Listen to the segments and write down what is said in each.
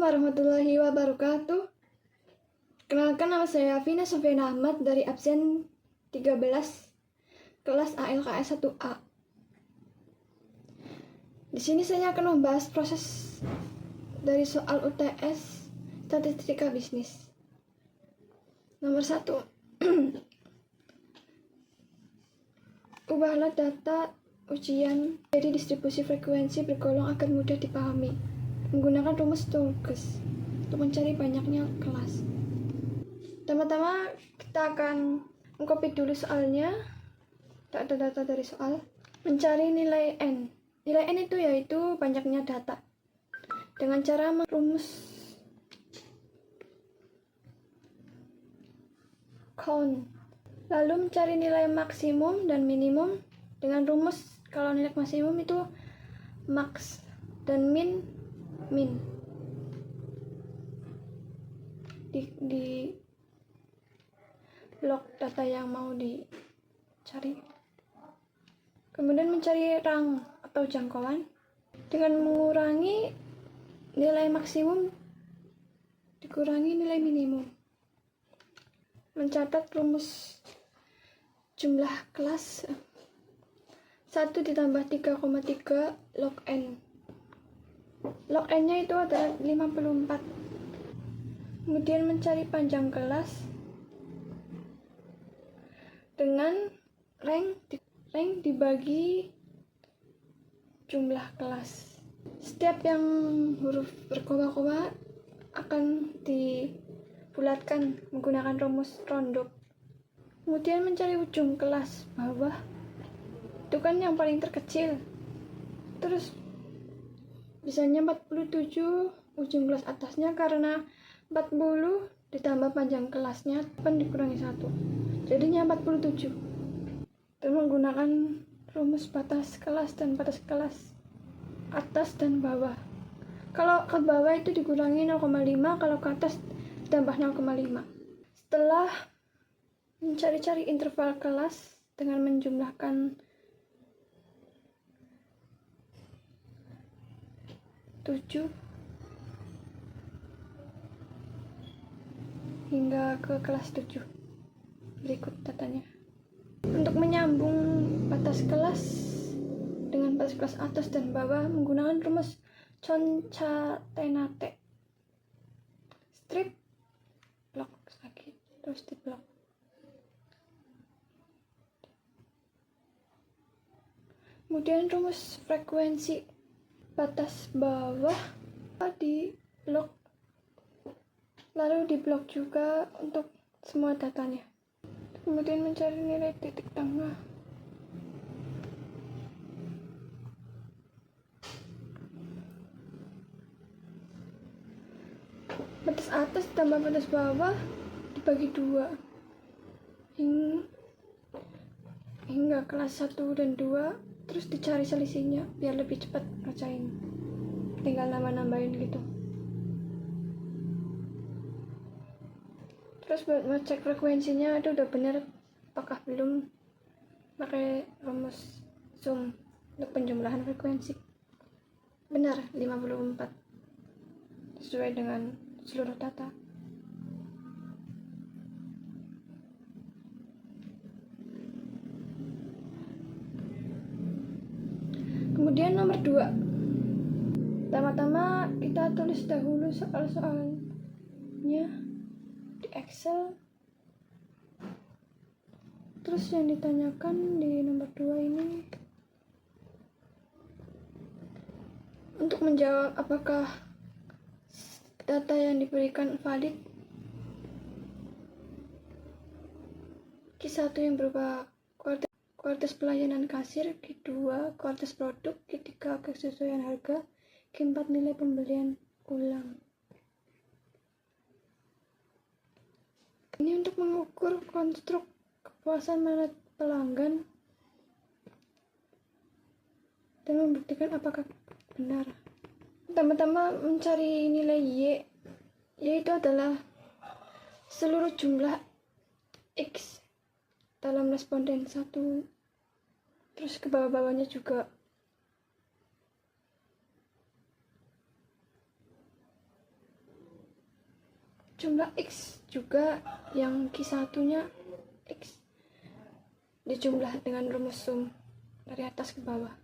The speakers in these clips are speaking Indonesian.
warahmatullahi wabarakatuh. Kenalkan, nama saya Vina Sofiana Ahmad dari absen 13 kelas ALKS 1A. Di sini saya akan membahas proses dari soal UTS Statistika Bisnis. Nomor 1. Ubahlah data ujian jadi distribusi frekuensi bergolong agar mudah dipahami. Menggunakan rumus Stokes untuk mencari banyaknya kelas. Pertama-tama kita akan mengcopy dulu soalnya. Tak ada data dari soal. Mencari nilai N. Nilai N itu yaitu banyaknya data. Dengan cara rumus count. Lalu mencari nilai maksimum dan minimum dengan rumus kalau nilai maksimum itu max dan min. Di blok data yang mau dicari. Kemudian mencari rang atau jangkauan dengan mengurangi nilai maksimum dikurangi nilai minimum. Mencatat rumus jumlah kelas 1 ditambah 3,3 log N. Log N-nya itu adalah 54. Kemudian mencari panjang kelas dengan rank dibagi jumlah kelas. Setiap yang huruf berkoma-koma akan dibulatkan menggunakan rumus rounded. Kemudian mencari ujung kelas bawah, itu kan yang paling terkecil. Terus bisanya 47 ujung kelas atasnya, karena 40 ditambah panjang kelasnya 8 dikurangi 1, jadinya 47. Dan menggunakan rumus batas kelas dan batas kelas atas dan bawah. Kalau ke bawah itu dikurangi 0,5, kalau ke atas ditambah 0,5. Setelah mencari-cari interval kelas dengan menjumlahkan 7 hingga ke kelas 7. Berikut datanya. Untuk menyambung batas kelas dengan batas kelas atas dan bawah menggunakan rumus concatenate. Strip block lagi, terus di block. Kemudian rumus frekuensi batas bawah di blok, lalu di blok juga untuk semua datanya. Kemudian mencari nilai titik tengah. Batas atas tambah batas bawah dibagi 2 hingga kelas 1 dan 2. Terus dicari selisihnya biar lebih cepat ngerjain. Tinggal nambah-nambahin gitu. Terus buat ngecek frekuensinya itu udah bener apakah belum, pakai rumus sum untuk penjumlahan frekuensi. Benar 54 sesuai dengan seluruh data. Kemudian nomor 2. Pertama-tama kita tulis dahulu soal-soalnya di Excel. Terus yang ditanyakan di nomor 2 ini untuk menjawab apakah data yang diberikan valid. Q1 yang berupa kuartis pelayanan kasir, Q2 kuartis produk, Q3 kesesuaian harga, Q4 nilai pembelian ulang. Ini untuk mengukur konstruk kepuasan pelanggan dan membuktikan apakah benar. Pertama-tama mencari nilai Y, yaitu adalah seluruh jumlah X dalam responden 1. Terus ke bawah-bawahnya juga. jumlah X juga yang Q1-nya X dijumlah dengan rumus sum dari atas ke bawah.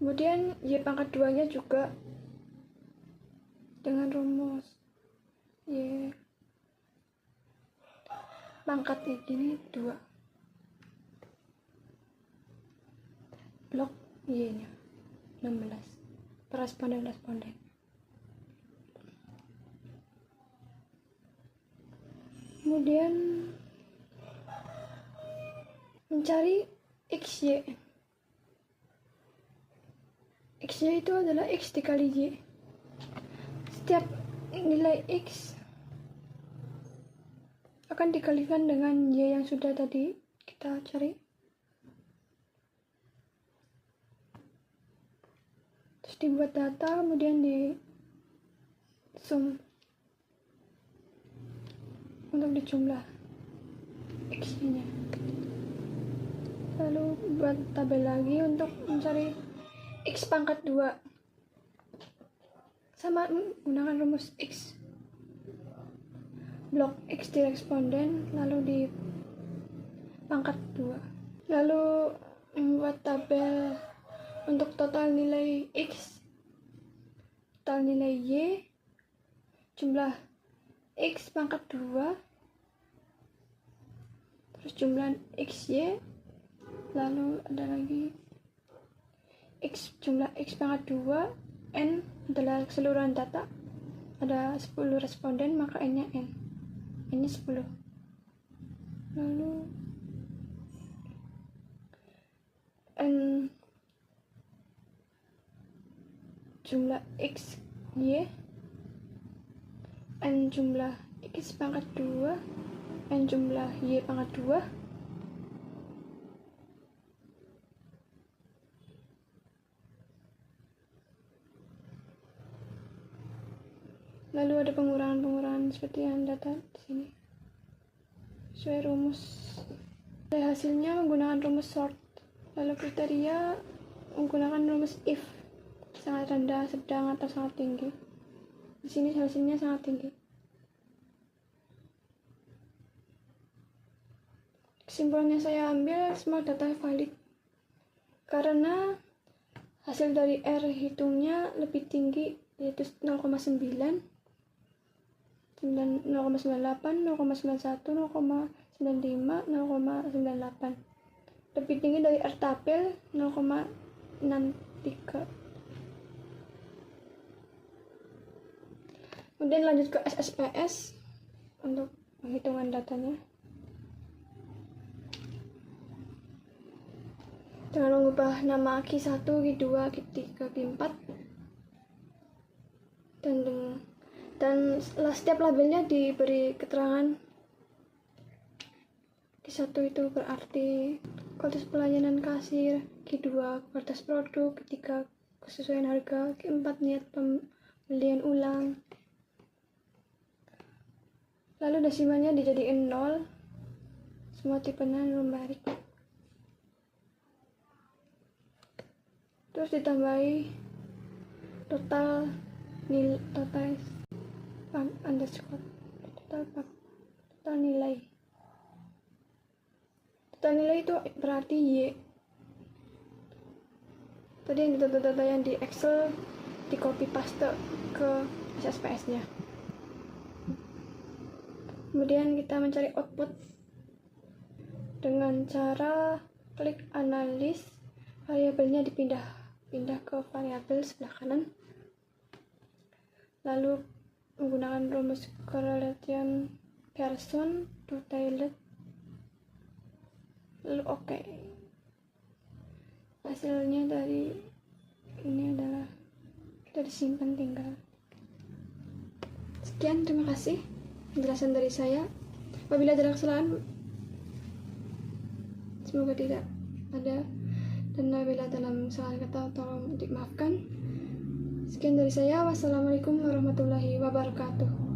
Kemudian Y pangkat 2-nya juga dengan rumus Y pangkat ini 2 blok Y-nya 16 responden. Kemudian mencari XY. XY itu adalah X dikali Y. Setiap nilai X akan dikalikan dengan Y yang sudah tadi kita cari. Terus dibuat data, kemudian di sum untuk dijumlah X-nya. Lalu buat tabel lagi untuk mencari X pangkat 2 sama menggunakan rumus X blok X di responden lalu di pangkat 2. Lalu membuat tabel untuk total nilai X, total nilai Y, jumlah X pangkat 2, terus jumlah XY, lalu ada lagi X, jumlah X pangkat 2, N adalah keseluruhan data, ada 10 responden maka N nya N nya 10. Lalu N jumlah X, Y, N jumlah X pangkat 2, N jumlah Y pangkat 2, lalu ada pengurangan seperti yang data di sini sesuai rumus. Hasilnya menggunakan rumus sort. Lalu kriteria menggunakan rumus if, sangat rendah, sedang, atau sangat tinggi. Di sini hasilnya sangat tinggi. Kesimpulannya saya ambil semua data valid karena hasil dari R hitungnya lebih tinggi, yaitu 0,9, 0,98, 0,91, 0,95, 0,98. Lebih tinggi dari R tabel 0,63. Kemudian lanjut ke SSPS untuk penghitungan datanya. Dengan mengubah nama Q1, Q2, Q3, Q4 dan setiap labelnya diberi keterangan. Q1 itu berarti kualitas pelayanan kasir, Q2 kualitas produk, Q3 kesesuaian harga, Q4 niat pembelian ulang. Lalu desimalnya dijadikan 0, semua tipenya numerik. Terus ditambahi total underscore total nilai. Total nilai itu berarti Y. Tadi yang data-data yang di Excel di copy paste ke SSPS-nya. Kemudian kita mencari output dengan cara klik analis, variabelnya pindah ke variabel sebelah kanan, lalu menggunakan rumus correlation Pearson to Taylor, lalu oke. Hasilnya dari ini adalah kita disimpan tinggal. Sekian, terima kasih penjelasan dari saya. Apabila ada kesalahan, semoga tidak ada, dan apabila dalam salah kata tolong dimaafkan. Sekian dari saya. Wassalamualaikum warahmatullahi wabarakatuh.